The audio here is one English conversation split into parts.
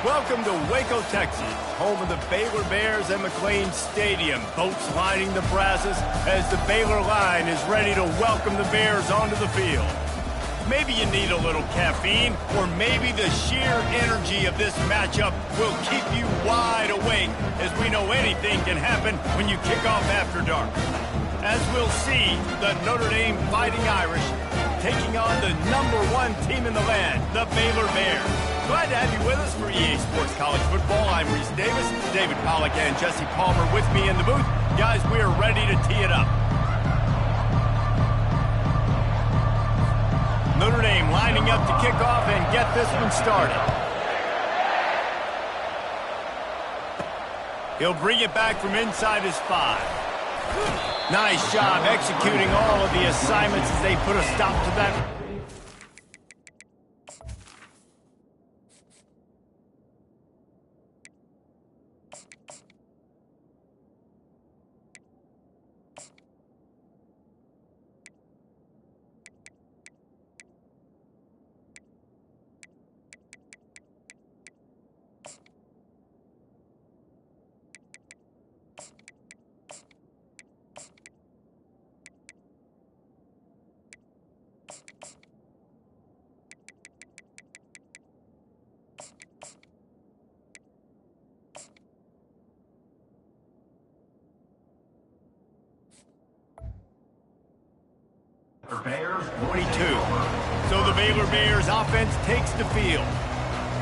Welcome to Waco, Texas, home of the Baylor Bears and McLean Stadium. Boats lining the brasses as the Baylor line is ready to welcome the Bears onto the field. Maybe you need a little caffeine, or maybe the sheer energy of this matchup will keep you wide awake, as we know anything can happen when you kick off after dark. As we'll see, the Notre Dame Fighting Irish taking on the #1 team in the land, the Baylor Bears. Glad to have you with us for EA Sports College Football. I'm Reese Davis, David Pollack and Jesse Palmer with me in the booth. Guys, we are ready to tee it up. Notre Dame lining up to kick off and get this one started. He'll bring it back from inside his 5. Nice job executing all of the assignments as they put a stop to that. Bears 22. So the Baylor Bears offense takes the field.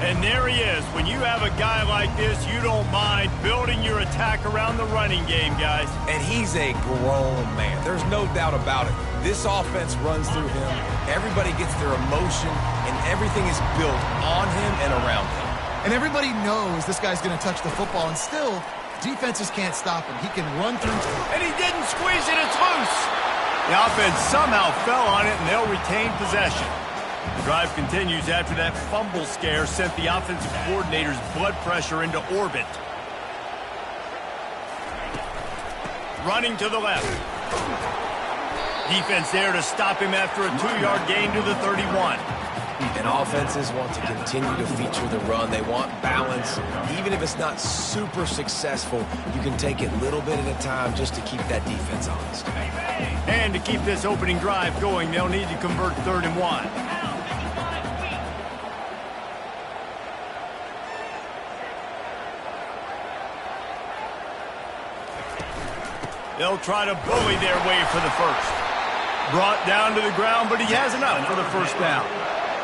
And there he is. When you have a guy like this, you don't mind building your attack around the running game, guys. And he's a grown man. There's no doubt about it. This offense runs through him. Everybody gets their emotion, and everything is built on him and around him. And everybody knows this guy's going to touch the football, and still, defenses can't stop him. He can run through. And he didn't squeeze it. It's loose. The offense somehow fell on it, and they'll retain possession. The drive continues after that fumble scare sent the offensive coordinator's blood pressure into orbit. Running to the left. Defense there to stop him after a 2-yard gain to the 31. And offenses want to continue to feature the run. They want balance. Even if it's not super successful, you can take it little bit at a time just to keep that defense honest. And to keep this opening drive going, they'll need to convert 3rd and 1. They'll try to bully their way for the first. Brought down to the ground, but he has enough for the first down.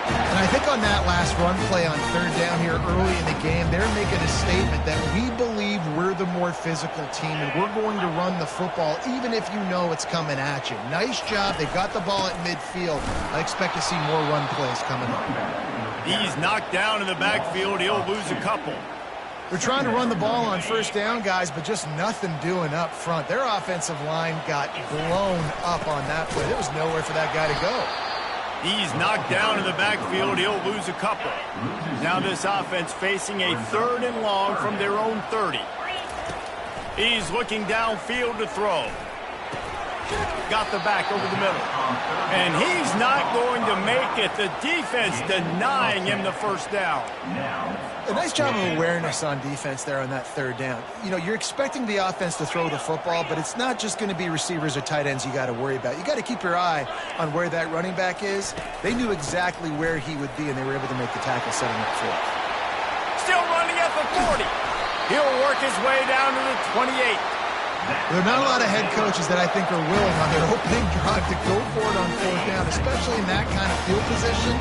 And I think on that last run play on 3rd down here early in the game, they're making a statement that we believe we're the more physical team and we're going to run the football even if you know it's coming at you. Nice job. They got the ball at midfield. I expect to see more run plays coming up. He's knocked down in the backfield. He'll lose a couple. They're trying to run the ball on 1st down, guys, but just nothing doing up front. Their offensive line got blown up on that play. There was nowhere for that guy to go. He's knocked down in the backfield. He'll lose a couple. Now this offense facing a 3rd and long from their own 30. He's looking downfield to throw. Got the back over the middle. And he's not going to make it. The defense denying him the first down. A nice job of awareness on defense there on that 3rd down. You know, you're expecting the offense to throw the football, but it's not just going to be receivers or tight ends you got to worry about. You got to keep your eye on where that running back is. They knew exactly where he would be, and they were able to make the tackle setting up for it. Still running at the 40. He'll work his way down to the 28. There are not a lot of head coaches that I think are willing on their opening drive to go for it on 4th down, especially in that kind of field position.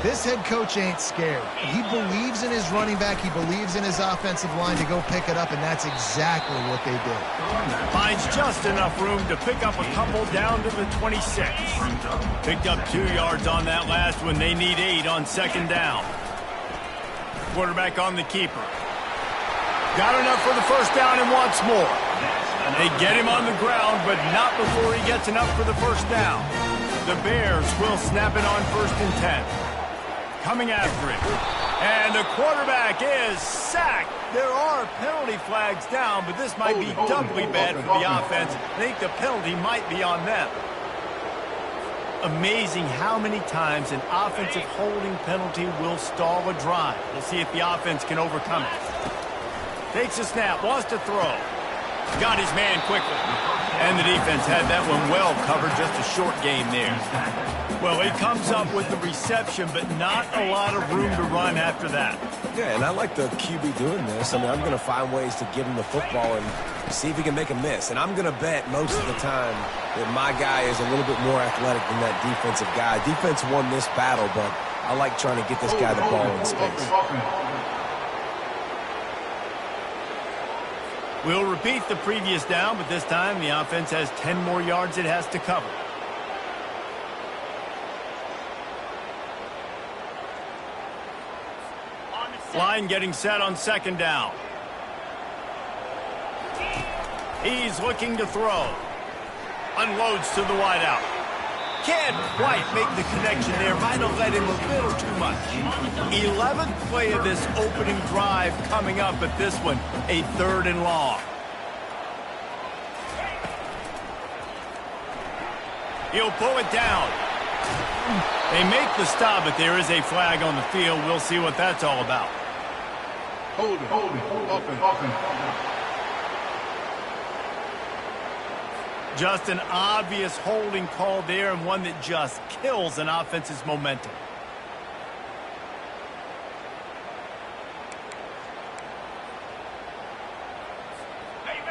This head coach ain't scared. He believes in his running back. He believes in his offensive line to go pick it up, and that's exactly what they did. Finds just enough room to pick up a couple down to the 26. Picked up 2 yards on that last one. They need 8 on 2nd down. Quarterback on the keeper. Got enough for the first down and wants more. They get him on the ground, but not before he gets enough for the first down. The Bears will snap it on 1st and 10. Coming after it. And the quarterback is sacked. There are penalty flags down, but this might be doubly bad for the offense. I think the penalty might be on them. Amazing how many times an offensive holding penalty will stall a drive. We'll see if the offense can overcome it. Takes a snap, wants to throw. Got his man quickly. And the defense had that one well covered, just a short game there. Well, he comes up with the reception, but not a lot of room to run after that. Yeah, and I like the QB doing this. I mean, I'm going to find ways to give him the football and see if he can make a miss. And I'm going to bet most of the time that my guy is a little bit more athletic than that defensive guy. Defense won this battle, but I like trying to get this guy the ball in space. We'll repeat the previous down, but this time the offense has 10 more yards it has to cover. Line getting set on second down. He's looking to throw. Unloads to the wideout. Can't quite make the connection there. Might have led him a little too much. 11th play of this opening drive coming up at this one. A 3rd and long. He'll pull it down. They make the stop, but there is a flag on the field. We'll see what that's all about. Hold it. Open. Just an obvious holding call there, and one that just kills an offense's momentum.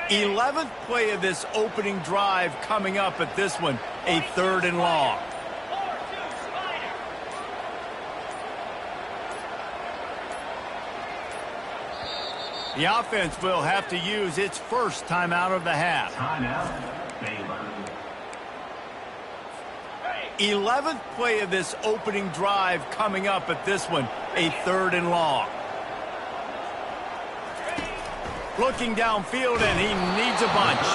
Eleventh play of this opening drive coming up at this one, a 3rd and long. The offense will have to use its first timeout of the half. Timeout, Baylor. 11th play of this opening drive coming up at this one, a 3rd and long. Looking downfield, and he needs a bunch.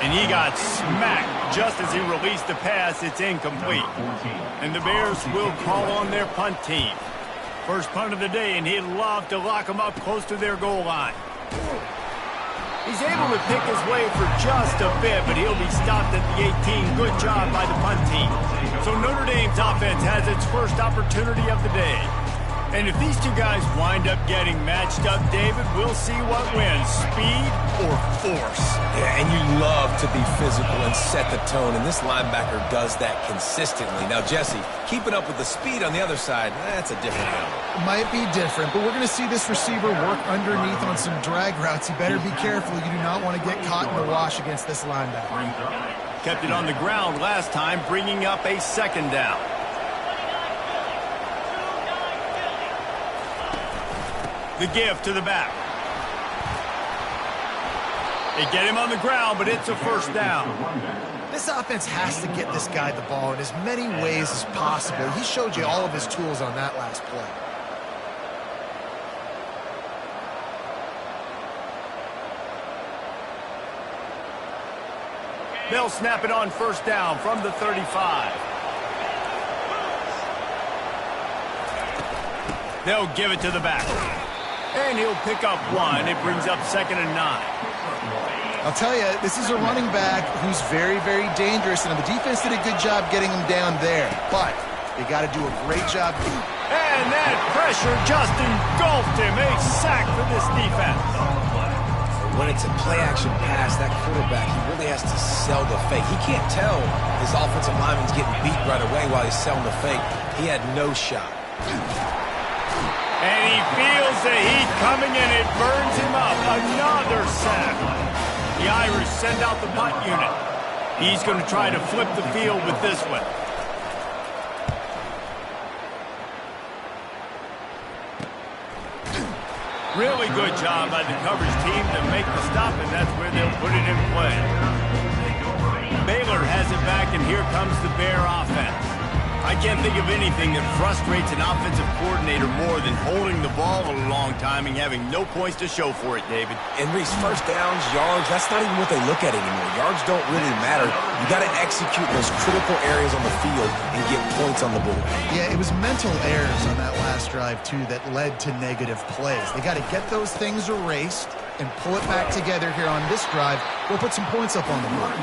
And he got smacked just as he released the pass. It's incomplete. And the Bears will call on their punt team. First punt of the day, and he'd love to lock them up close to their goal line. He's able to pick his way for just a bit, but he'll be stopped at the 18. Good job by the punt team. So Notre Dame's offense has its first opportunity of the day. And if these two guys wind up getting matched up, David, we'll see what wins, speed or force. Yeah, and you love to be physical and set the tone, and this linebacker does that consistently. Now, Jesse, keeping up with the speed on the other side, that's a different animal. Might be different, but we're going to see this receiver work underneath on some drag routes. You better be careful. You do not want to get caught in the wash against this linebacker. Kept it on the ground last time, bringing up a 2nd down. The give to the back. They get him on the ground, but it's a 1st down. This offense has to get this guy the ball in as many ways as possible. He showed you all of his tools on that last play. They'll snap it on 1st down from the 35. They'll give it to the back. And he'll pick up 1. It brings up 2nd and 9. I'll tell you, this is a running back who's very, very dangerous, and the defense did a good job getting him down there. But they got to do a great job. And that pressure just engulfed him. A sack for this defense. When it's a play-action pass, that quarterback, he really has to sell the fake. He can't tell his offensive lineman's getting beat right away while he's selling the fake. He had no shot. And he feels the heat coming in. It burns him up. Another sack. The Irish send out the punt unit. He's going to try to flip the field with this one. Really good job by the coverage team to make the stop, and that's where they'll put it in play. Baylor has it back, and here comes the Bear offense. I can't think of anything that frustrates an offensive coordinator more than holding the ball a long time and having no points to show for it, David. And Reese, 1st downs, yards, that's not even what they look at anymore. Yards don't really matter. You got to execute those critical areas on the field and get points on the board. Yeah, it was mental errors on that last drive, too, that led to negative plays. They got to get those things erased, and pull it back together here on this drive. We'll put some points up on the board.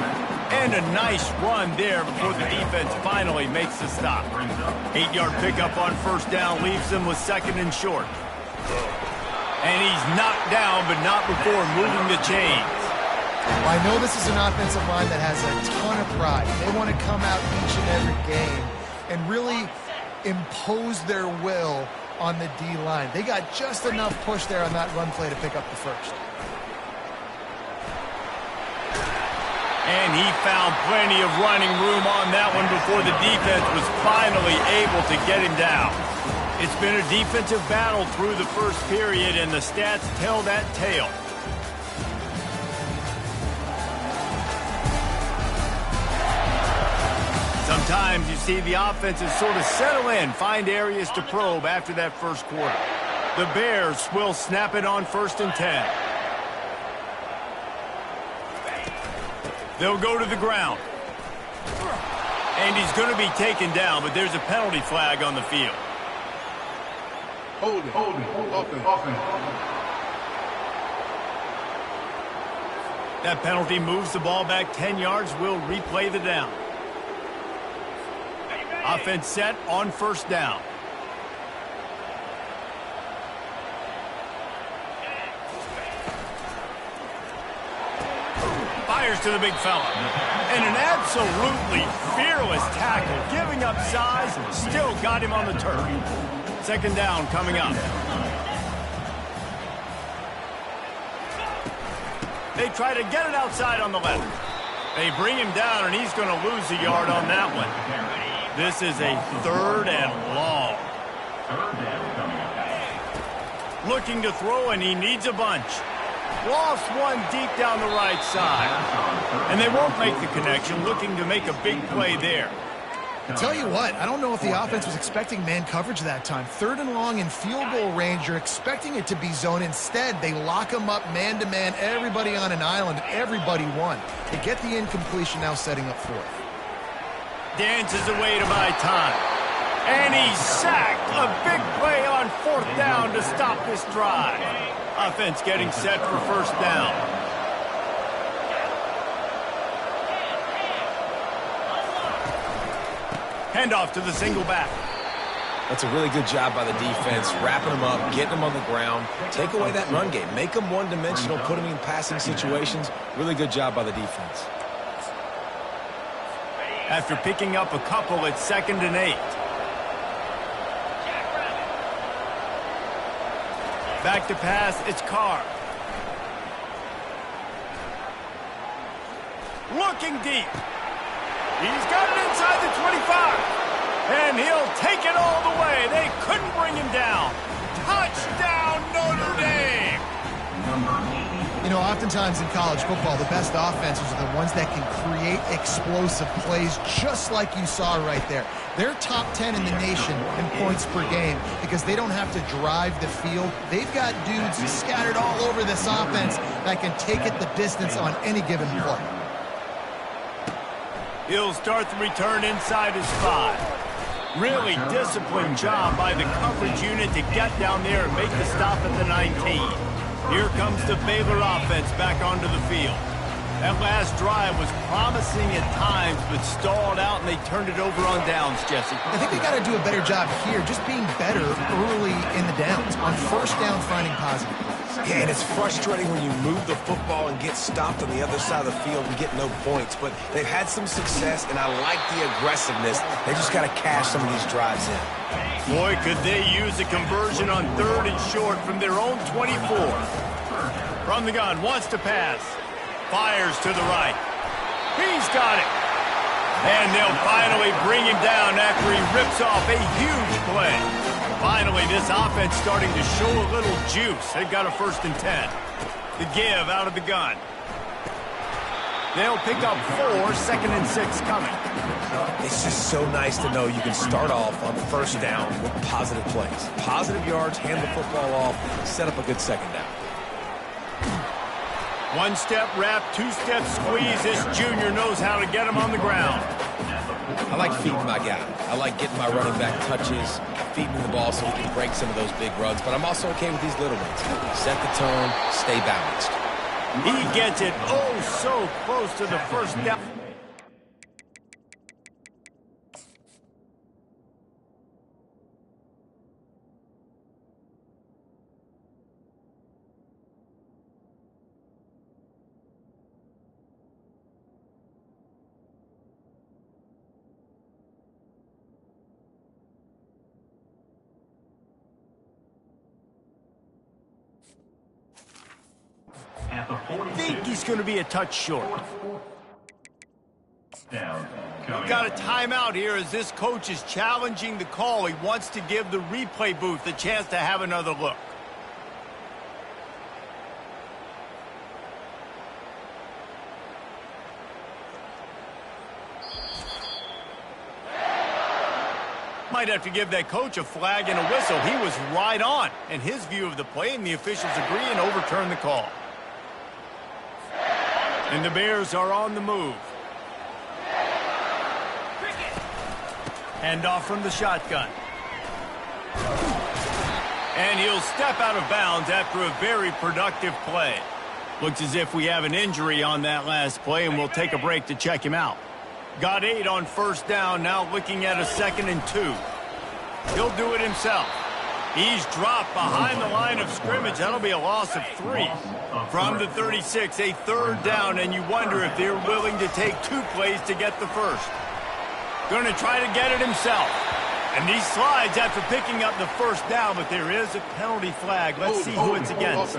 And a nice run there before the defense finally makes the stop. 8-yard pickup on first down leaves them with second and short. And he's knocked down, but not before moving the chains. Well, I know this is an offensive line that has a ton of pride. They want to come out each and every game and really impose their will on the D-line. They got just enough push there on that run play to pick up the first. And he found plenty of running room on that one before the defense was finally able to get him down. It's been a defensive battle through the first period, and the stats tell that tale. Sometimes you see the offenses sort of settle in, find areas to probe after that first quarter. The Bears will snap it on 1st and 10. They'll go to the ground. And he's going to be taken down, but there's a penalty flag on the field. Hold it. Offense. That penalty moves the ball back 10 yards. We'll replay the down. Offense set on 1st down. Fires to the big fella. And an absolutely fearless tackle, giving up size, still got him on the turf. 2nd down coming up. They try to get it outside on the left. They bring him down, and he's going to lose a yard on that one. This is a 3rd and long. Looking to throw, and he needs a bunch. Lost one deep down the right side. And they won't make the connection, looking to make a big play there. I'll tell you what, I don't know if the offense was expecting man coverage that time. 3rd and long in field goal range, you're expecting it to be zone. Instead, they lock them up man-to-man, everybody on an island, and everybody won. They get the incompletion, now setting up 4th. Dances away to buy time. And he's sacked. A big play on 4th down to stop this drive. Offense getting set for 1st down. Handoff to the single back. That's a really good job by the defense, wrapping them up, getting them on the ground. Take away that run game. Make them one-dimensional, put them in passing situations. Really good job by the defense. After picking up a couple, it's 2nd and 8. Back to pass, it's Carr. Looking deep. He's got it inside the 25. And he'll take it all the way. They couldn't bring him down. Touchdown, Notre Dame! You know, oftentimes in college football, the best offenses are the ones that can create explosive plays, just like you saw right there. They're top 10 in the nation in points per game because they don't have to drive the field. They've got dudes scattered all over this offense that can take it the distance on any given play. He'll start the return inside his 5. Really disciplined job by the coverage unit to get down there and make the stop at the 19. Here comes the Baylor offense back onto the field. That last drive was promising at times, but stalled out, and they turned it over on downs, Jesse. I think they got to do a better job here, just being better early in the downs. On 1st down, finding positive. Yeah, and it's frustrating when you move the football and get stopped on the other side of the field and get no points. But they've had some success, and I like the aggressiveness. They just got to cash some of these drives in. Boy, could they use a conversion on 3rd and short from their own 24. From the gun, wants to pass. Fires to the right. He's got it. And they'll finally bring him down after he rips off a huge play. Finally, this offense starting to show a little juice. They've got a 1st and 10. The give out of the gun. They'll pick up 4, 2nd and 6 coming. It's just so nice to know you can start off on 1st down with positive plays. Positive yards, hand the football off, set up a good 2nd down. 1-step wrap, 2-step squeeze. This junior knows how to get him on the ground. I like feeding my guy. I like getting my running back touches, feeding him the ball so he can break some of those big runs. But I'm also okay with these little ones. Set the tone, stay balanced. He gets it so close to the first down. I think he's going to be a touch short. We've got a timeout here as this coach is challenging the call. He wants to give the replay booth a chance to have another look. Might have to give that coach a flag and a whistle. He was right on in his view of the play, and the officials agree and overturn the call. And the Bears are on the move. Handoff from the shotgun. And he'll step out of bounds after a very productive play. Looks as if we have an injury on that last play, and we'll take a break to check him out. Got 8 on first down, now looking at a 2nd and 2. He'll do it himself. He's dropped behind the line of scrimmage. That'll be a loss of 3. From the 36, a 3rd down, and you wonder if they're willing to take 2 plays to get the first. Going to try to get it himself. And he slides after picking up the first down, but there is a penalty flag. Let's see who it's against.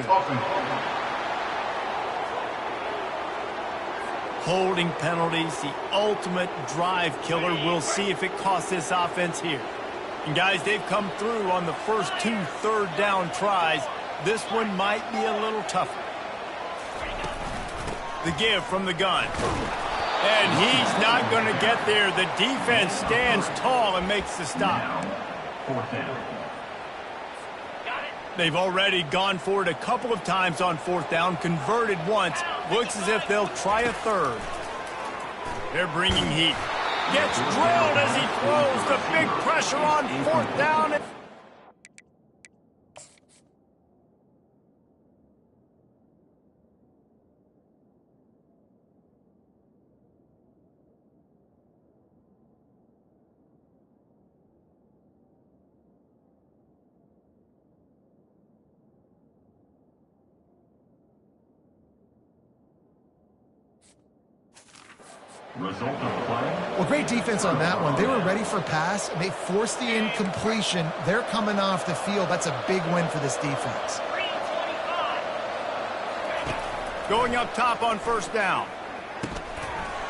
Holding penalties, the ultimate drive killer. We'll see if it costs this offense here. And guys, they've come through on the first 2 3rd down tries. This one might be a little tougher. The give from the gun. And he's not going to get there. The defense stands tall and makes the stop. They've already gone for it a couple of times on 4th down, converted once. Looks as if they'll try a 3rd. They're bringing heat. Gets drilled as he throws. The big pressure on 4th down. Well, great defense on that one. They were ready for pass, and they forced the incompletion. They're coming off the field. That's a big win for this defense. Going up top on first down.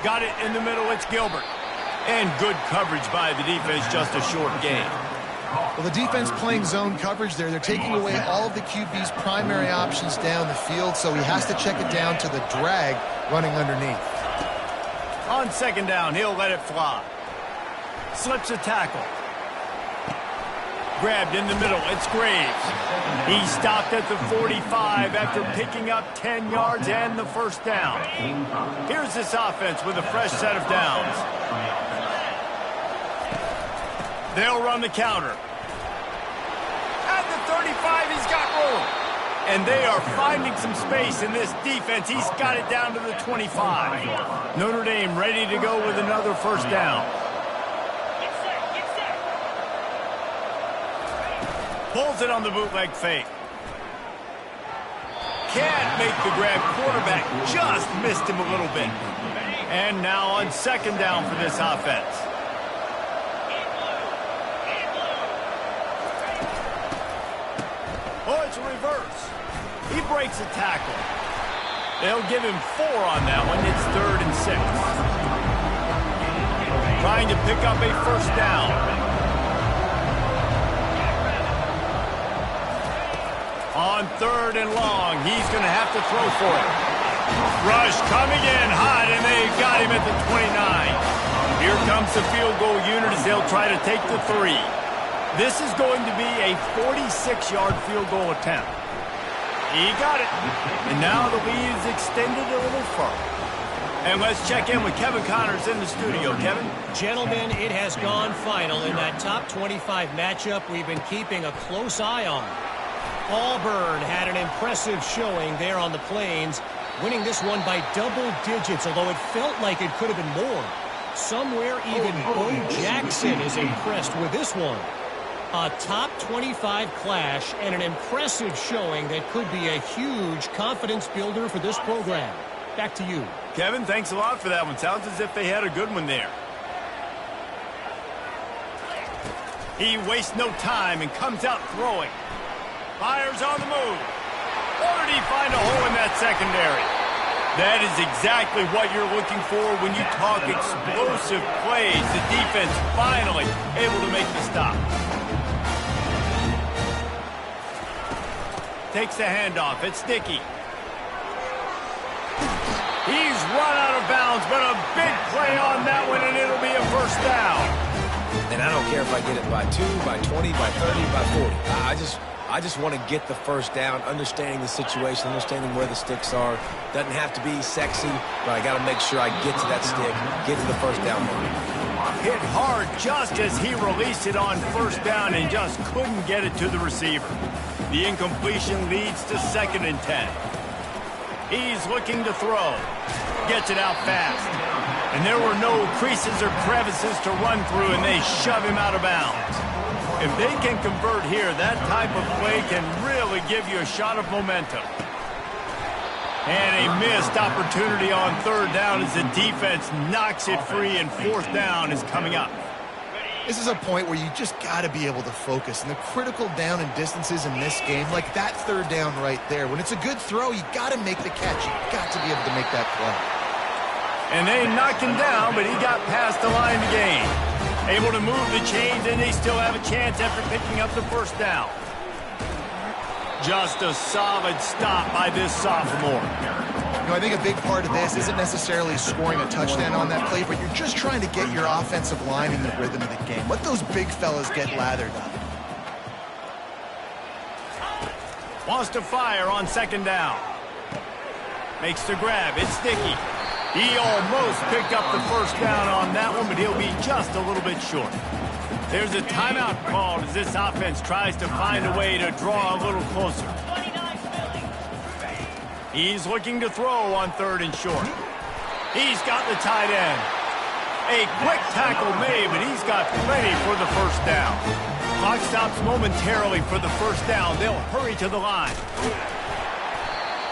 Got it in the middle. It's Gilbert. And good coverage by the defense, just a short gain. Well, the defense playing zone coverage there. They're taking away all of the QB's primary options down the field, so he has to check it down to the drag running underneath. On 2nd down, he'll let it fly. Slips a tackle. Grabbed in the middle. It's Graves. He stopped at the 45 after picking up 10 yards and the first down. Here's this offense with a fresh set of downs. They'll run the counter. At the 35, he's got room. And they are finding some space in this defense. He's got it down to the 25. Notre Dame ready to go with another first down. Pulls it on the bootleg fake. Can't make the grab. Quarterback just missed him a little bit. And now on 2nd down for this offense. Oh, it's a reverse. He breaks a tackle. They'll give him 4 on that one. It's 3rd and 6. Trying to pick up a first down. On 3rd and long, he's going to have to throw for it. Rush coming in hot, and they got him at the 29. Here comes the field goal unit as they'll try to take the 3. This is going to be a 46-yard field goal attempt. He got it. And now the lead is extended a little further. And let's check in with Kevin Connors in the studio. Kevin? Gentlemen, it has gone final in that top 25 matchup we've been keeping a close eye on. Auburn had an impressive showing there on the Plains, winning this one by double digits, although it felt like it could have been more. Somewhere even Bo Jackson is impressed with this one. A top 25 clash and an impressive showing that could be a huge confidence builder for this program. Back to you. Kevin, thanks a lot for that one. Sounds as if they had a good one there. He wastes no time and comes out throwing. Fires on the move. Or did he find a hole in that secondary? That is exactly what you're looking for when you talk explosive plays. The defense finally able to make the stop. Takes the handoff. It's Dickey. He's run out of bounds, but a big play on that one, and it'll be a first down. And I don't care if I get it by 2, by 20, by 30, by 40. I just want to get the first down, understanding the situation, understanding where the sticks are. Doesn't have to be sexy, but I got to make sure I get to that stick, get to the first down line. Hit hard just as he released it on first down and just couldn't get it to the receiver. The incompletion leads to 2nd and 10. He's looking to throw. Gets it out fast. And there were no creases or crevices to run through, and they shove him out of bounds. If they can convert here, that type of play can really give you a shot of momentum. And a missed opportunity on 3rd down as the defense knocks it free, and 4th down is coming up. This is a point where you just got to be able to focus. And the critical down and distances in this game, like that 3rd down right there, when it's a good throw, you got to make the catch. You got to be able to make that play. And they knocked him down, but he got past the line to gain. Able to move the chains, and they still have a chance after picking up the first down. Just a solid stop by this sophomore. You know, I think a big part of this isn't necessarily scoring a touchdown on that play, but you're just trying to get your offensive line in the rhythm of the game. Let those big fellas get lathered up. Wants to fire on 2nd down. Makes the grab. It's Dickey. He almost picked up the first down on that one, but he'll be just a little bit short. There's a timeout called as this offense tries to find a way to draw a little closer. He's looking to throw on 3rd and short. He's got the tight end. A quick tackle made, but he's got plenty for the first down. Clock stops momentarily for the first down. They'll hurry to the line.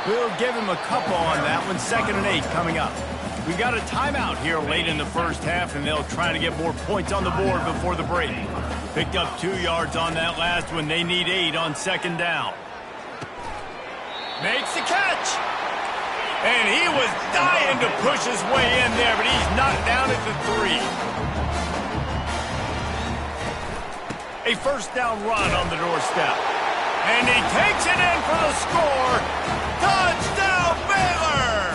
We'll give him a couple on that one. 2nd and 8 coming up. We got a timeout here late in the first half, and they'll try to get more points on the board before the break. Picked up 2 yards on that last one. They need 8 on 2nd down. Makes the catch. And he was dying to push his way in there, but he's knocked down at the 3. A first down run on the doorstep. And he takes it in for the score. Touchdown, Baylor!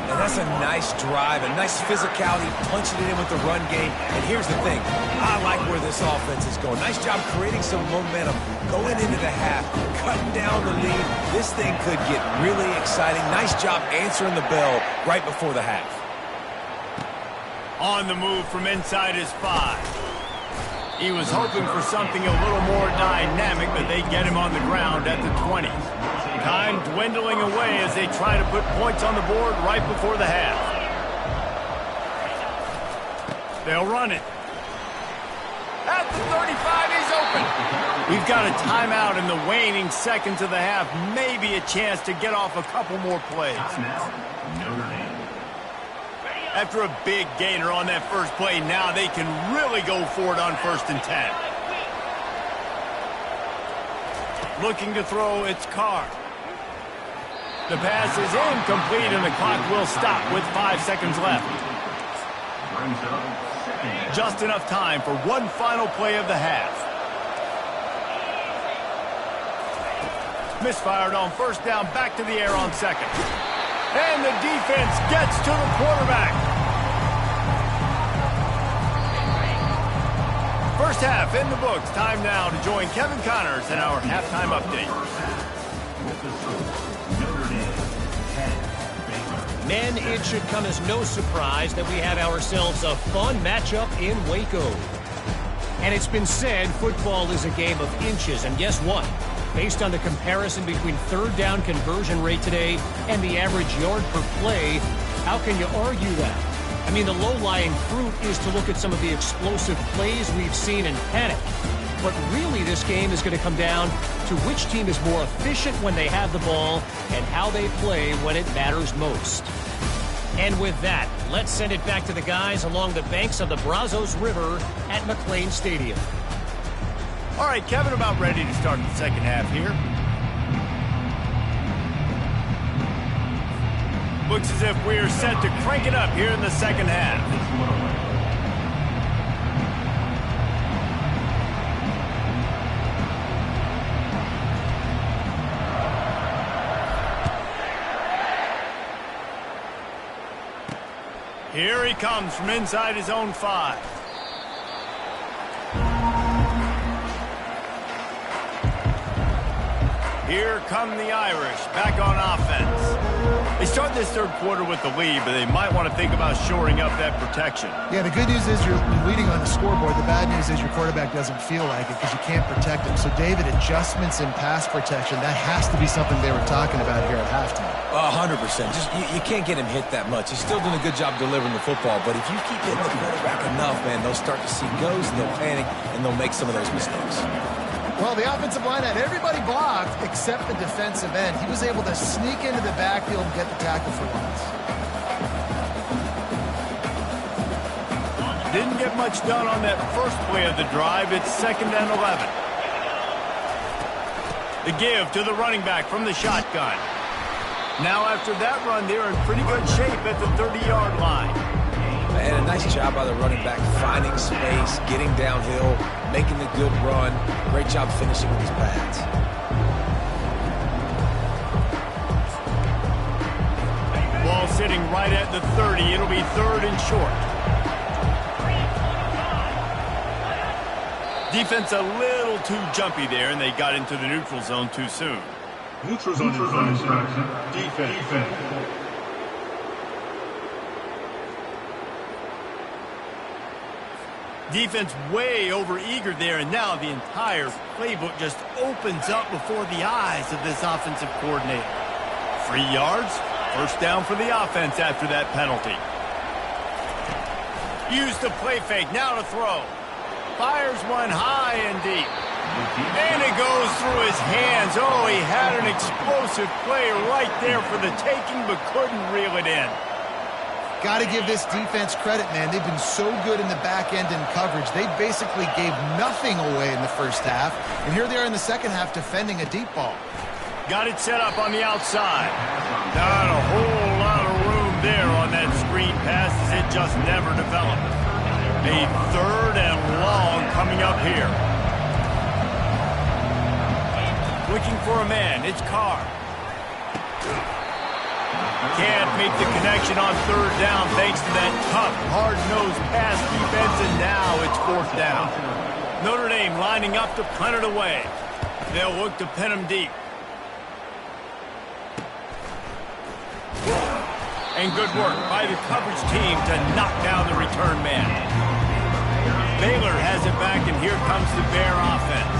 And that's a nice drive, a nice physicality, punching it in with the run game. And here's the thing. I like where this offense is going. Nice job creating some momentum, going into the half, cutting down the lead. This thing could get really exciting. Nice job answering the bell right before the half. On the move from inside his 5. He was hoping for something a little more dynamic, but they get him on the ground at the 20. Time dwindling away as they try to put points on the board right before the half. They'll run it. At the 35, he's open. We've got a timeout in the waning seconds of the half. Maybe a chance to get off a couple more plays. After a big gainer on that first play, now they can really go for it on 1st and 10. Looking to throw, it's Carr. The pass is incomplete, and the clock will stop with 5 seconds left. Just enough time for one final play of the half. Misfired on 1st down, back to the air on 2nd. And the defense gets to the quarterback. First half in the books. Time now to join Kevin Connors in our halftime update. Men, it should come as no surprise that we have ourselves a fun matchup in Waco. And it's been said football is a game of inches, and guess what? Based on the comparison between third down conversion rate today and the average yard per play, how can you argue that? I mean, the low-lying fruit is to look at some of the explosive plays we've seen in panic. But really, this game is going to come down to which team is more efficient when they have the ball and how they play when it matters most. And with that, let's send it back to the guys along the banks of the Brazos River at McLean Stadium. All right, Kevin, about ready to start the second half here. Looks as if we're set to crank it up here in the second half. Here he comes from inside his own 5. Here come the Irish, back on offense. They start this third quarter with the lead, but they might want to think about shoring up that protection. Yeah, the good news is you're leading on the scoreboard. The bad news is your quarterback doesn't feel like it because you can't protect him. So, David, adjustments in pass protection, that has to be something they were talking about here at halftime. 100%. Just you can't get him hit that much. He's still doing a good job delivering the football, but if you keep hitting the quarterback enough, man, they'll start to see goes, and they'll panic, and they'll make some of those mistakes. Well, the offensive line had everybody blocked except the defensive end. He was able to sneak into the backfield and get the tackle for once. Didn't get much done on that first play of the drive. It's 2nd and 11. The give to the running back from the shotgun. Now after that run, they're in pretty good shape at the 30-yard line. And a nice job by the running back, finding space, getting downhill, making a good run. Great job finishing with his pads. Ball sitting right at the 30. It'll be 3rd and short. Defense a little too jumpy there, and they got into the neutral zone too soon. Neutral zone infraction. Defense. Defense way over-eager there, and now the entire playbook just opens up before the eyes of this offensive coordinator. 3 yards, first down for the offense after that penalty. Used the play fake, now to throw. Fires one high and deep. And it goes through his hands. Oh, he had an explosive play right there for the taking, but couldn't reel it in. Got to give this defense credit, man. They've been so good in the back end in coverage. They basically gave nothing away in the first half. And here they are in the second half defending a deep ball. Got it set up on the outside. Not a whole lot of room there on that screen pass as it just never developed. A 3rd and long coming up here. Looking for a man. It's Carr. Can't make the connection on 3rd down thanks to that tough, hard-nosed pass defense, and now it's 4th down. Notre Dame lining up to punt it away. They'll look to pin him deep. And good work by the coverage team to knock down the return man. Baylor has it back, and here comes the Bear offense.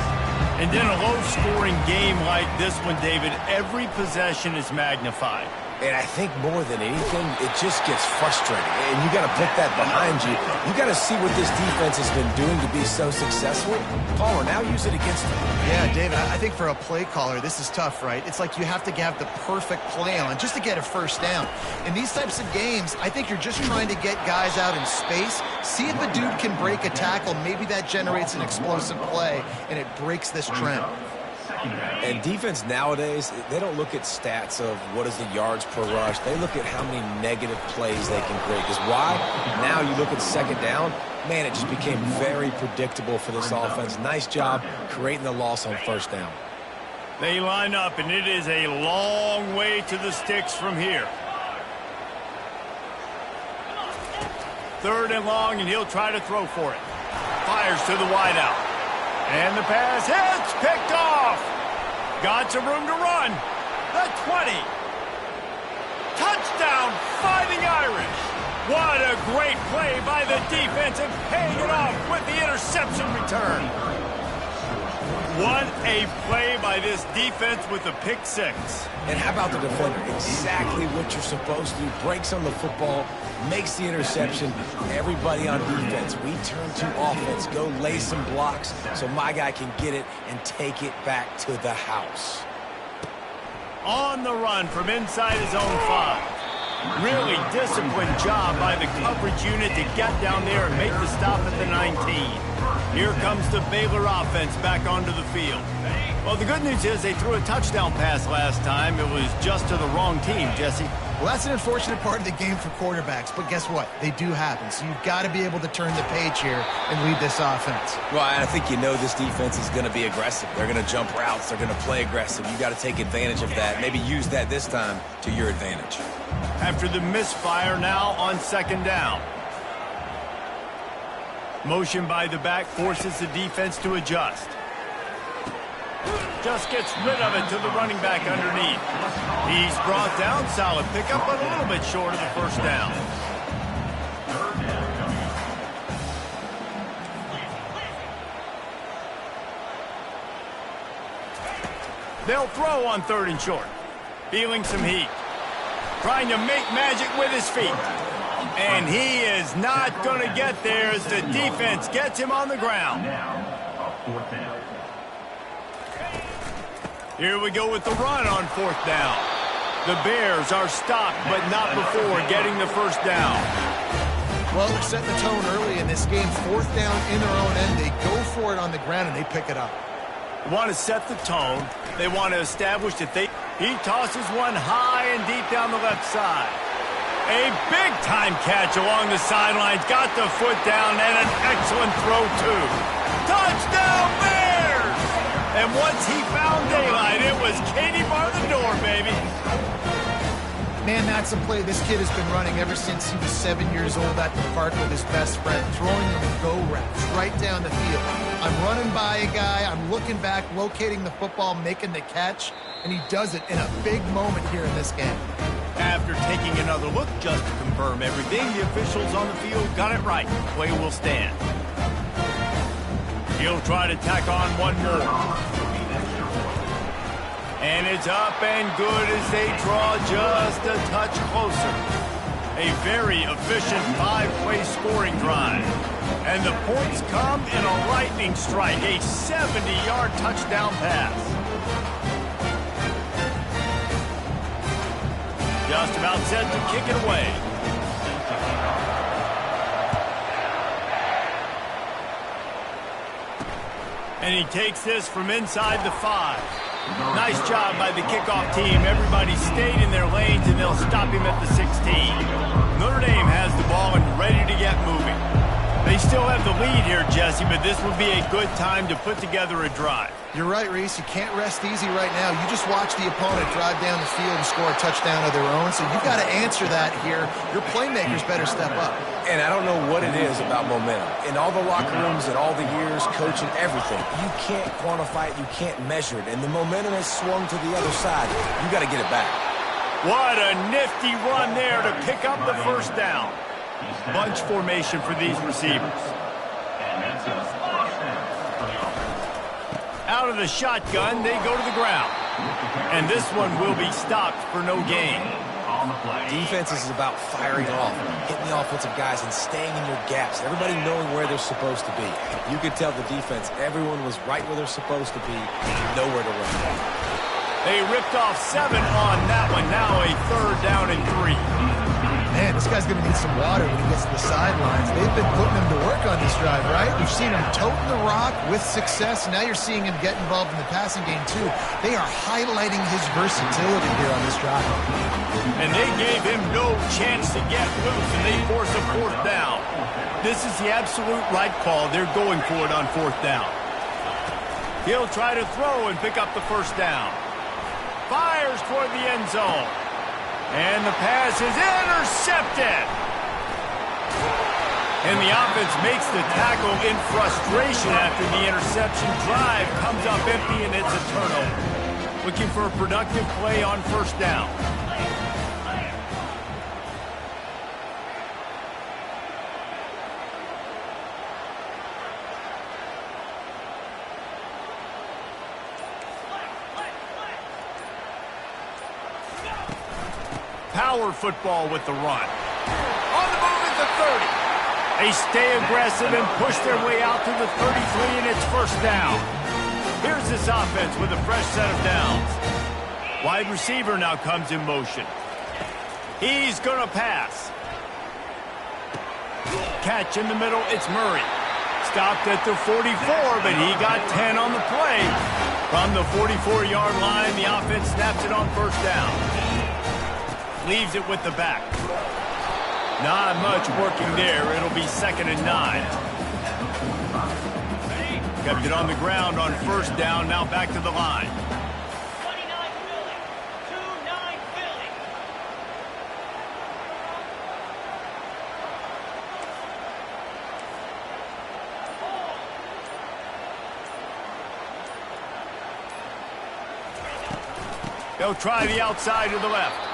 And in a low-scoring game like this one, David, every possession is magnified. And I think more than anything, it just gets frustrating. And you got to put that behind you. You got to see what this defense has been doing to be so successful. Palmer, now use it against them. Yeah, David, I think for a play caller, this is tough, right? It's like you have to have the perfect play on just to get a first down. In these types of games, I think you're just trying to get guys out in space, see if a dude can break a tackle. Maybe that generates an explosive play, and it breaks this trend. And defense nowadays, they don't look at stats of what is the yards per rush. They look at how many negative plays they can create. Because why? Now you look at 2nd down, man, it just became very predictable for this offense. Nice job creating the loss on 1st down. They line up, and it is a long way to the sticks from here. 3rd and long, and he'll try to throw for it. Fires to the wideout. And the pass hits, picked off. Got some room to run. The 20. Touchdown, Fighting Irish. What a great play by the defense and paying it off with the interception return. What a play by this defense with the pick six. And how about the defender? Exactly what you're supposed to do. Breaks on the football, makes the interception. Everybody on defense, we turn to offense. Go lay some blocks so my guy can get it and take it back to the house. On the run from inside his own 5. Really disciplined job by the coverage unit to get down there and make the stop at the 19. Here comes the Baylor offense back onto the field. Well, the good news is they threw a touchdown pass last time. It was just to the wrong team, Jesse. Well, that's an unfortunate part of the game for quarterbacks, but guess what? They do happen, so you've got to be able to turn the page here and lead this offense. Well, I think you know this defense is going to be aggressive. They're going to jump routes. They're going to play aggressive. You got to take advantage of that. Maybe use that this time to your advantage. After the misfire, now on second down. Motion by the back forces the defense to adjust. Just gets rid of it to the running back underneath. He's brought down. Solid pickup, but a little bit short of the first down. They'll throw on 3rd and short. Feeling some heat. Trying to make magic with his feet. And he is not going to get there as the defense gets him on the ground. Here we go with the run on 4th down. The Bears are stopped, but not before getting the first down. Well, they're setting the tone early in this game. 4th down in their own end. They go for it on the ground, and they pick it up. They want to set the tone. They want to establish that he tosses one high and deep down the left side. A big-time catch along the sidelines. Got the foot down, and an excellent throw, too. Touchdown, Bears! And once he found daylight, it was Katie bar the door, baby. Man, that's a play this kid has been running ever since he was 7 years old at the park with his best friend, throwing them go routes right down the field. I'm running by a guy, I'm looking back, locating the football, making the catch, and he does it in a big moment here in this game. After taking another look just to confirm everything, the officials on the field got it right. Play will stand. He'll try to tack on one more. And it's up and good as they draw just a touch closer. A very efficient 5-play scoring drive. And the points come in a lightning strike, a 70-yard touchdown pass. Just about set to kick it away. And he takes this from inside the 5. Nice job by the kickoff team. Everybody stayed in their lanes, and they'll stop him at the 16. Notre Dame has the ball and ready to get moving. They still have the lead here, Jesse, but this would be a good time to put together a drive. You're right, Reese. You can't rest easy right now. You just watch the opponent drive down the field and score a touchdown of their own, so you've got to answer that here. Your playmakers better step up. And I don't know what it is about momentum. In all the locker rooms and all the years, coaching, everything, you can't quantify it, you can't measure it. And the momentum has swung to the other side. You got to get it back. What a nifty run there to pick up the first down. Bunch formation for these receivers. Out of the shotgun, they go to the ground. And this one will be stopped for no gain. Defense is about firing off, hitting the offensive guys, and staying in your gaps. Everybody knowing where they're supposed to be. You could tell the defense, everyone was right where they're supposed to be, nowhere to run. They ripped off 7 on that one. Now a 3rd down and 3. Man, this guy's going to need some water when he gets to the sidelines. They've been putting him to work on this drive, right? We've seen him toting the rock with success. Now you're seeing him get involved in the passing game, too. They are highlighting his versatility here on this drive. And they gave him no chance to get loose, and they force a 4th down. This is the absolute right call. They're going for it on 4th down. He'll try to throw and pick up the first down. Fires toward the end zone. And the pass is intercepted. And the offense makes the tackle in frustration after the interception. Drive comes up empty, and it's a turnover. Looking for a productive play on 1st down. power football with the run. On the move at the 30. They stay aggressive and push their way out to the 33, and it's first down. Here's this offense with a fresh set of downs. Wide receiver now comes in motion. He's going to pass. Catch in the middle, it's Murray. Stopped at the 44, but he got 10 on the play. From the 44-yard line, the offense snaps it on first down. Leaves it with the back. Not much working there. It'll be 2nd and 9. Kept it on the ground on first down. Now back to the line. 29 Philly. 2-9 Philly. They'll try the outside to the left.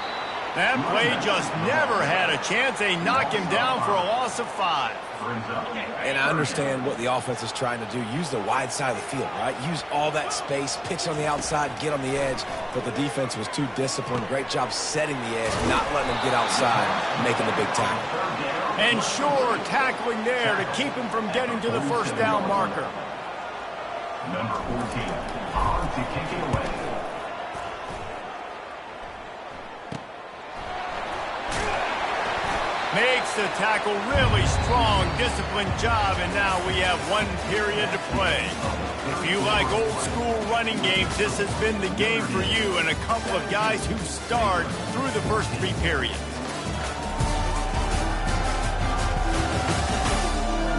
That play just never had a chance. They knock him down for a loss of 5. And I understand what the offense is trying to do. Use the wide side of the field, right? Use all that space, pitch on the outside, get on the edge. But the defense was too disciplined. Great job setting the edge, not letting them get outside, making the big tackle. And sure, tackling there to keep him from getting to the first down marker. Number 14, on to kick it away. Makes the tackle really strong, disciplined job, and now we have 1 period to play. If you like old school running games, this has been the game for you and a couple of guys who start through the first 3 periods.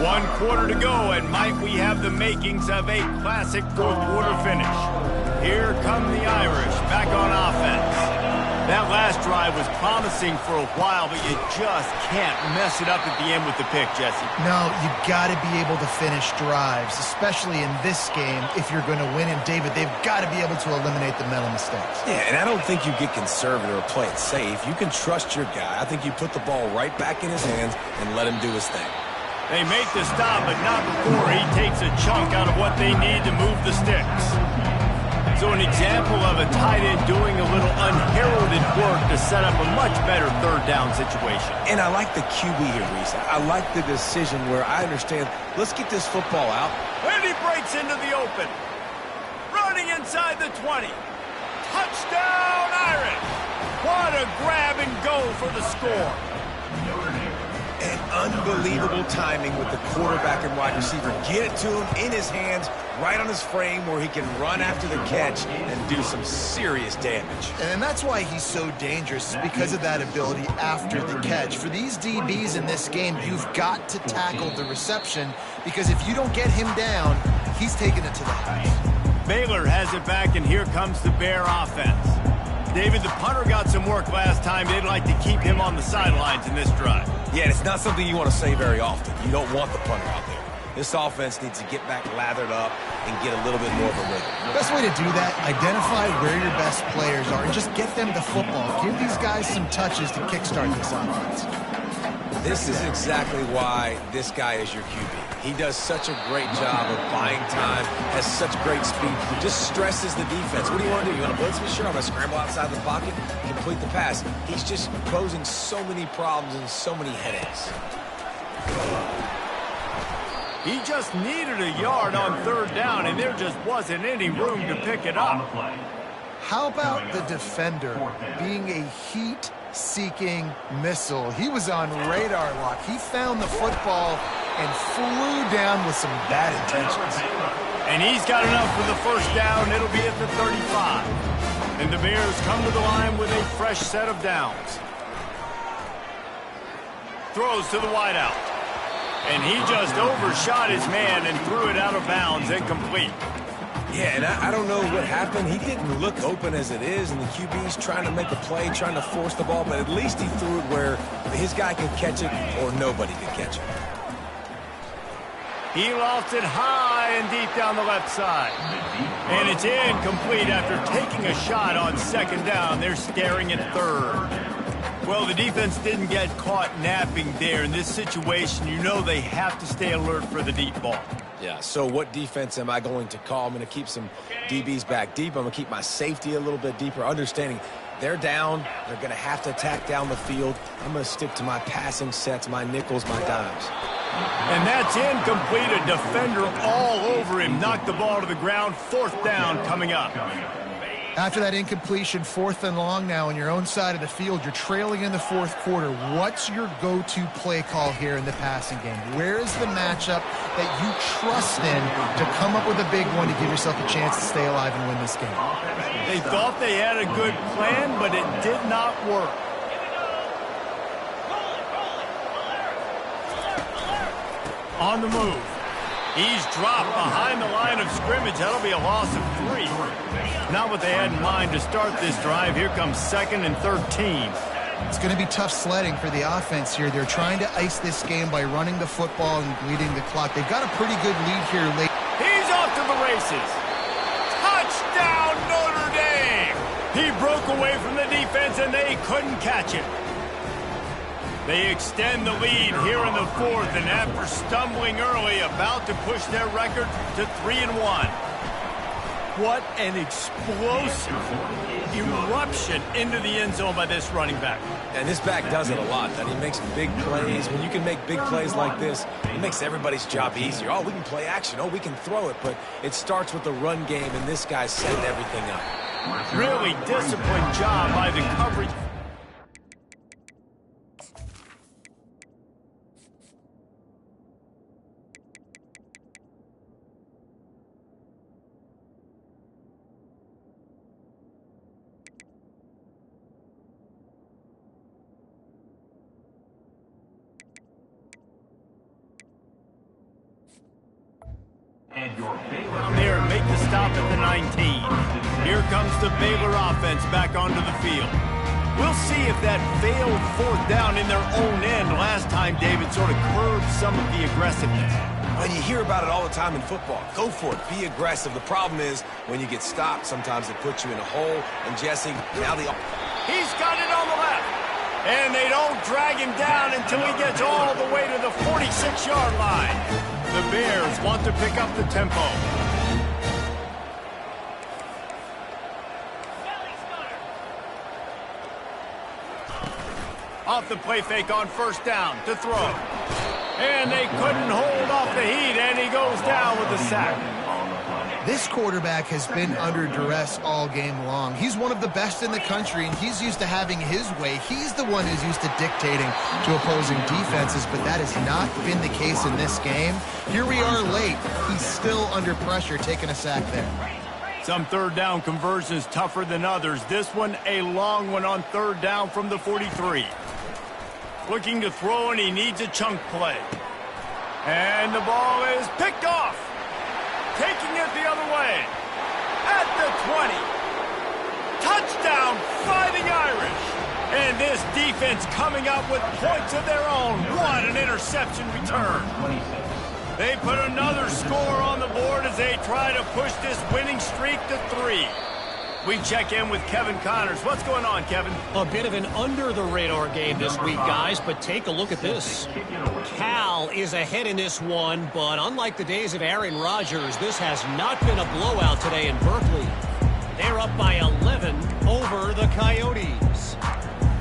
1 quarter to go, and might we have the makings of a classic 4th quarter finish. Here come the Irish back on offense. That last drive was promising for a while, but you just can't mess it up at the end with the pick, Jesse. No, you got to be able to finish drives, especially in this game if you're going to win. And, David, they've got to be able to eliminate the mental mistakes. Yeah, and I don't think you get conservative or play it safe. You can trust your guy. I think you put the ball right back in his hands and let him do his thing. They make the stop, but not before he takes a chunk out of what they need to move the sticks. So an example of a tight end doing a little unheralded work to set up a much better 3rd down situation. And I like the QB here, Reese. I like the decision where I understand, let's get this football out. And he breaks into the open. Running inside the 20. Touchdown, Irish! What a grab and go for the score. And unbelievable timing with the quarterback and wide receiver. Get it to him in his hands, right on his frame where he can run after the catch and do some serious damage. And that's why he's so dangerous, because of that ability after the catch. For these DBs in this game, you've got to tackle the reception, because if you don't get him down, he's taking it to the house. Baylor has it back, and here comes the Bear offense. David, the punter got some work last time. They'd like to keep him on the sidelines in this drive. Yeah, and it's not something you want to say very often. You don't want the punter out there. This offense needs to get back lathered up and get a little bit more of a rhythm. Best way to do that, identify where your best players are and just get them the football. Give these guys some touches to kickstart this offense. This is exactly why this guy is your QB. He does such a great job of buying time, has such great speed, just stresses the defense. What do you want to do? You want to blitz me? Sure, I'm going to scramble outside the pocket, complete the pass. He's just posing so many problems and so many headaches. He just needed a yard on 3rd down, and there just wasn't any room to pick it up. How about the defender being a heat-seeking missile? He was on radar lock. He found the football and flew down with some bad intentions. And he's got enough for the first down. It'll be at the 35. And the Bears come to the line with a fresh set of downs. Throws to the wideout. And he just overshot his man and threw it out of bounds, incomplete. Yeah, and I don't know what happened. He didn't look open as it is, and the QB's trying to make a play, trying to force the ball, but at least he threw it where his guy could catch it or nobody could catch it. He lofts it high and deep down the left side. And it's incomplete after taking a shot on 2nd down. They're staring at 3rd. Well, the defense didn't get caught napping there. In this situation, you know they have to stay alert for the deep ball. Yeah, so what defense am I going to call? I'm going to keep some DBs back deep. I'm going to keep my safety a little bit deeper, understanding They're down. They're going to have to attack down the field. I'm going to stick to my passing sets, my nickels, my dimes. And that's incomplete. A defender all over him. Knocked the ball to the ground. 4th down coming up. After that incompletion, 4th and long now on your own side of the field, you're trailing in the 4th quarter. What's your go-to play call here in the passing game? Where is the matchup that you trust in to come up with a big one to give yourself a chance to stay alive and win this game? They thought they had a good plan, but it did not work. On the move. He's dropped behind the line of scrimmage. That'll be a loss of 3. Not what they had in mind to start this drive. Here comes 2nd and 13. It's going to be tough sledding for the offense here. They're trying to ice this game by running the football and bleeding the clock. They've got a pretty good lead here late. He's off to the races. Touchdown, Notre Dame! He broke away from the defense, and they couldn't catch him. They extend the lead here in the 4th, and after stumbling early, about to push their record to 3-1. What an explosive eruption into the end zone by this running back. And this back does it a lot. That he makes big plays. When you can make big plays like this, it makes everybody's job easier. Oh, we can play action. Oh, we can throw it. But it starts with the run game, and this guy's setting everything up. Really disciplined job by the coverage. Down there and make the stop at the 19. Here comes the Baylor offense back onto the field. We'll see if that failed 4th down in their own end last time, David, sort of curbed some of the aggressiveness. When you hear about it all the time in football, go for it. Be aggressive. The problem is when you get stopped, sometimes it puts you in a hole. And Jesse, now he's got it on the left. And they don't drag him down until he gets all the way to the 46-yard line. The Bears want to pick up the tempo. Off the play fake on 1st down to throw. And they couldn't hold off the heat, and he goes down with a sack. This quarterback has been under duress all game long. He's one of the best in the country, and he's used to having his way. He's the one who's used to dictating to opposing defenses, but that has not been the case in this game. Here we are late. He's still under pressure, taking a sack there. Some 3rd down conversions tougher than others. This one, a long one on 3rd down from the 43. Looking to throw, and he needs a chunk play. And the ball is picked off. Taking it the other way. At the 20. Touchdown, Fighting Irish. And this defense coming up with points of their own. What an interception return. They put another score on the board as they try to push this winning streak to 3. We check in with Kevin Connors. What's going on, Kevin? A bit of an under-the-radar game this week, guys, but take a look at this. Cal is ahead in this one, but unlike the days of Aaron Rodgers, this has not been a blowout today in Berkeley. They're up by 11 over the Coyotes.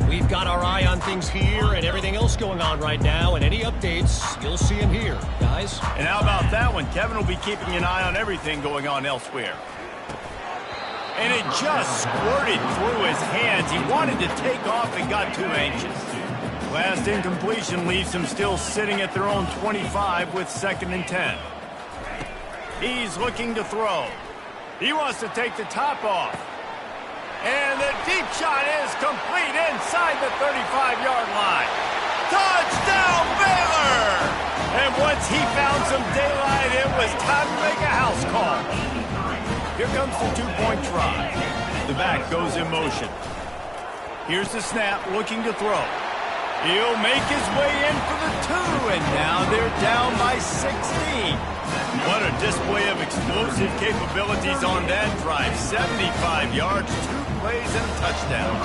We've got our eye on things here and everything else going on right now, and any updates, you'll see them here, guys. And how about that one? Kevin will be keeping an eye on everything going on elsewhere. And it just squirted through his hands. He wanted to take off and got too anxious. Last incompletion leaves him still sitting at their own 25 with 2nd and 10. He's looking to throw. He wants to take the top off. And the deep shot is complete inside the 35-yard line. Touchdown, Baylor! And once he found some daylight, it was time to make a house call. Here comes the 2-point try. The back goes in motion. Here's the snap, looking to throw. He'll make his way in for the 2, and now they're down by 16. What a display of explosive capabilities on that drive. 75 yards, 2 plays, and a touchdown.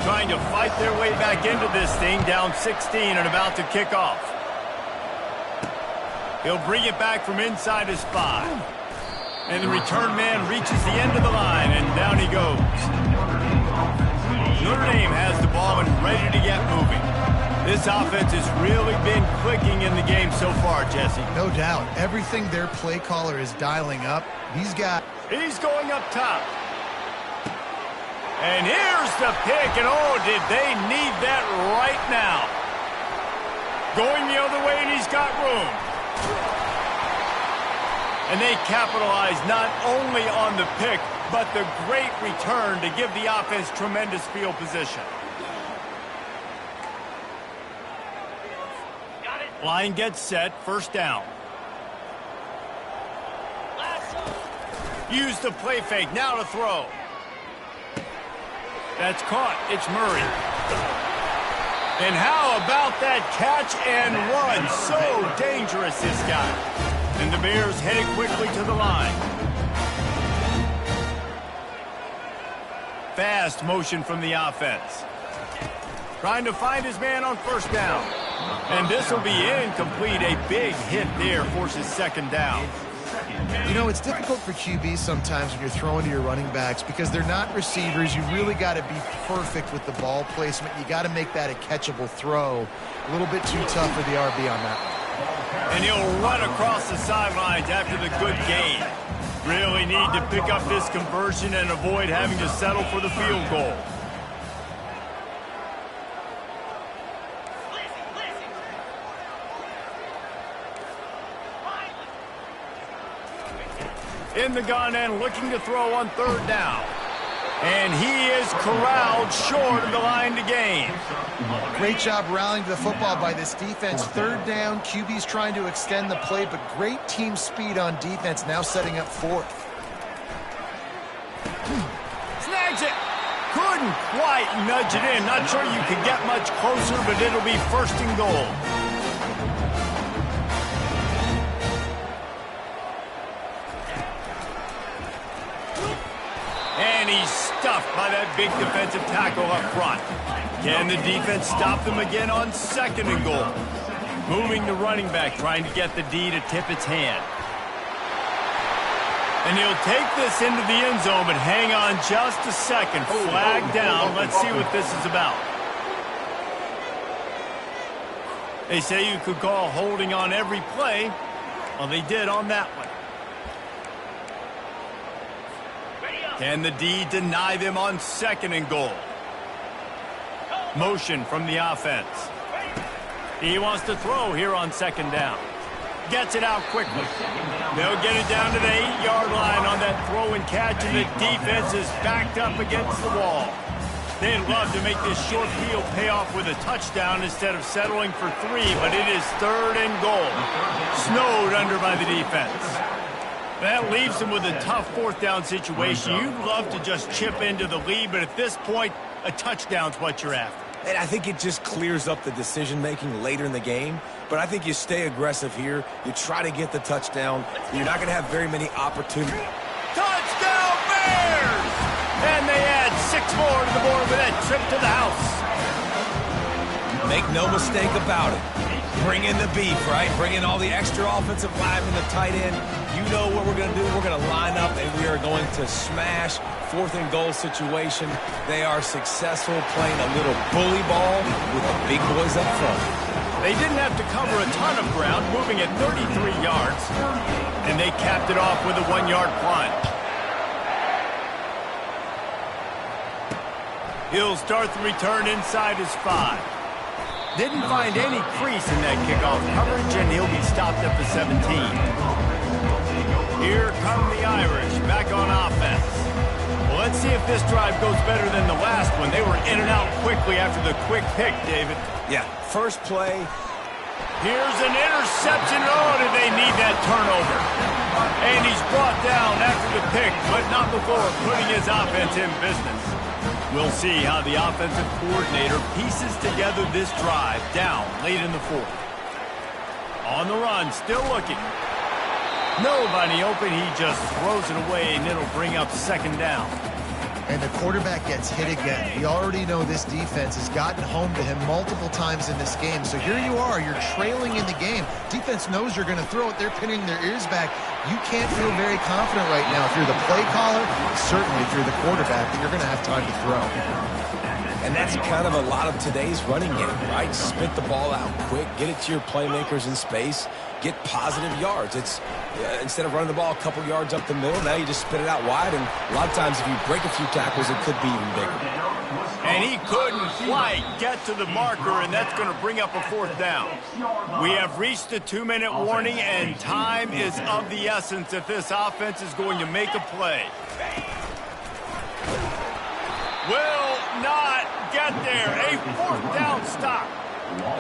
Trying to fight their way back into this thing, down 16 and about to kick off. He'll bring it back from inside his 5. And the return man reaches the end of the line, and down he goes. Notre Dame has the ball and ready to get moving. This offense has really been clicking in the game so far, Jesse. No doubt. Everything their play caller is dialing up, these guys... He's going up top. And here's the pick, and oh, did they need that right now. Going the other way, and he's got room. And they capitalize not only on the pick, but the great return to give the offense tremendous field position. Line gets set, first down. Use the play fake, now to throw. That's caught, it's Murray. And how about that catch and run? So dangerous, this guy. And the Bears headed quickly to the line. Fast motion from the offense. Trying to find his man on first down. And this will be incomplete. A big hit there forces second down. You know, it's difficult for QBs sometimes when you're throwing to your running backs because they're not receivers. You really got to be perfect with the ball placement. You got to make that a catchable throw. A little bit too tough for the RB on that one. And he'll run across the sidelines after the good gain. Really need to pick up this conversion and avoid having to settle for the field goal. In the gun and looking to throw on third down. And he is corralled short of the line to gain. Great job rallying to the football by this defense. Third down, QB's trying to extend the play, but great team speed on defense, now setting up fourth. Snags it. Couldn't quite nudge it in. Not sure you can get much closer, but it'll be first and goal. And he's stuffed by that big defensive tackle up front. Can the defense stop them again on second and goal? Moving the running back, trying to get the D to tip its hand. And he'll take this into the end zone, but hang on just a second. Flag down. Let's see what this is about. They say you could call holding on every play. Well, they did on that one. Can the D deny them on second and goal? Motion from the offense. He wants to throw here on second down. Gets it out quickly. They'll get it down to the 8-yard line on that throw and catch, and the defense is backed up against the wall. They'd love to make this short field pay off with a touchdown instead of settling for 3, but it is third and goal. Snowed under by the defense. That leaves them with a tough fourth down situation. You'd love to just chip into the lead, but at this point, a touchdown's what you're after. And I think it just clears up the decision-making later in the game. But I think you stay aggressive here. You try to get the touchdown. You're not going to have very many opportunities. Touchdown, Bears! And they add 6 more to the board with that trip to the house. Make no mistake about it. Bring in the beef, right? Bring in all the extra offensive linemen, the tight end. You know what we're going to do. We're going to line up, and we are going to smash fourth and goal situation. They are successful playing a little bully ball with the big boys up front. They didn't have to cover a ton of ground, moving at 33 yards, and they capped it off with a 1-yard plunge. He'll start the return inside his 5. Didn't find any crease in that kickoff coverage, and he'll be stopped at the 17. Here come the Irish, back on offense. Well, let's see if this drive goes better than the last one. They were in and out quickly after the quick pick, David. Yeah, first play. Here's an interception. Oh, did they need that turnover? And he's brought down after the pick, but not before putting his offense in business. We'll see how the offensive coordinator pieces together this drive down late in the fourth. On the run, still looking. Nobody open, he just throws it away, and it'll bring up second down. And the quarterback gets hit again. We already know this defense has gotten home to him multiple times in this game. So here you are, you're trailing in the game. Defense knows you're going to throw it. They're pinning their ears back. You can't feel very confident right now. If you're the play caller, certainly if you're the quarterback, you're going to have time to throw. And that's kind of a lot of today's running game, right? Spit the ball out quick, get it to your playmakers in space, get positive yards. It's instead of running the ball a couple yards up the middle, now you just spit it out wide, and a lot of times if you break a few tackles, it could be even bigger. And he couldn't quite get to the marker, and that's going to bring up a 4th down. We have reached the 2-minute warning, and time is of the essence if this offense is going to make a play. Will not get there. A 4th down stop.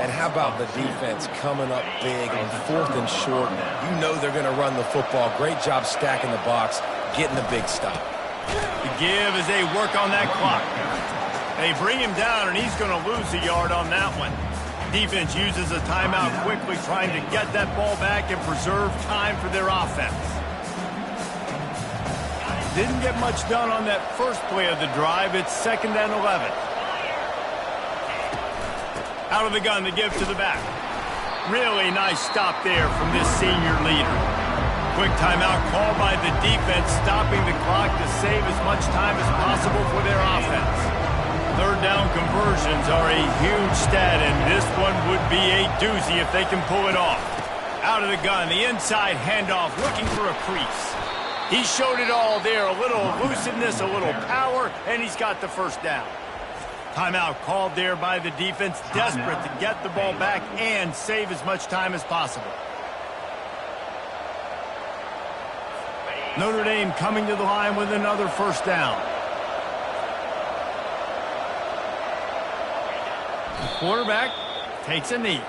And how about the defense coming up big on 4th and short? You know they're going to run the football. Great job stacking the box, getting the big stop. The give as they work on that clock. They bring him down, and he's going to lose a yard on that one. Defense uses a timeout quickly, trying to get that ball back and preserve time for their offense. Didn't get much done on that first play of the drive. It's 2nd and 11. Out of the gun, the give to the back. Really nice stop there from this senior leader. Quick timeout called by the defense, stopping the clock to save as much time as possible for their offense. 3rd down conversions are a huge stat, and this one would be a doozy if they can pull it off. Out of the gun, the inside handoff, looking for a crease. He showed it all there, a little elusiveness, a little power, and he's got the 1st down. Timeout called there by the defense, desperate to get the ball back and save as much time as possible. Notre Dame coming to the line with another 1st down. The quarterback takes a knee.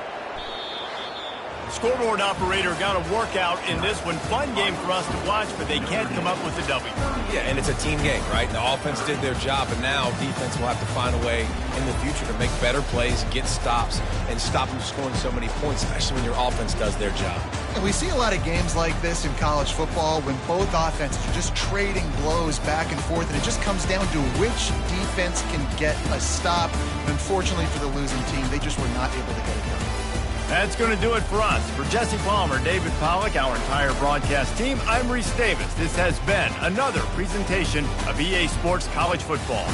Scoreboard operator got a workout in this one. Fun game for us to watch, but they can't come up with a W. Yeah, and it's a team game, right? The offense did their job, and now defense will have to find a way in the future to make better plays, get stops, and stop them scoring so many points, especially when your offense does their job. And we see a lot of games like this in college football when both offenses are just trading blows back and forth, and it just comes down to which defense can get a stop. Unfortunately for the losing team, they just were not able to get it done. That's going to do it for us. For Jesse Palmer, David Pollack, our entire broadcast team, I'm Reese Davis. This has been another presentation of EA Sports College Football.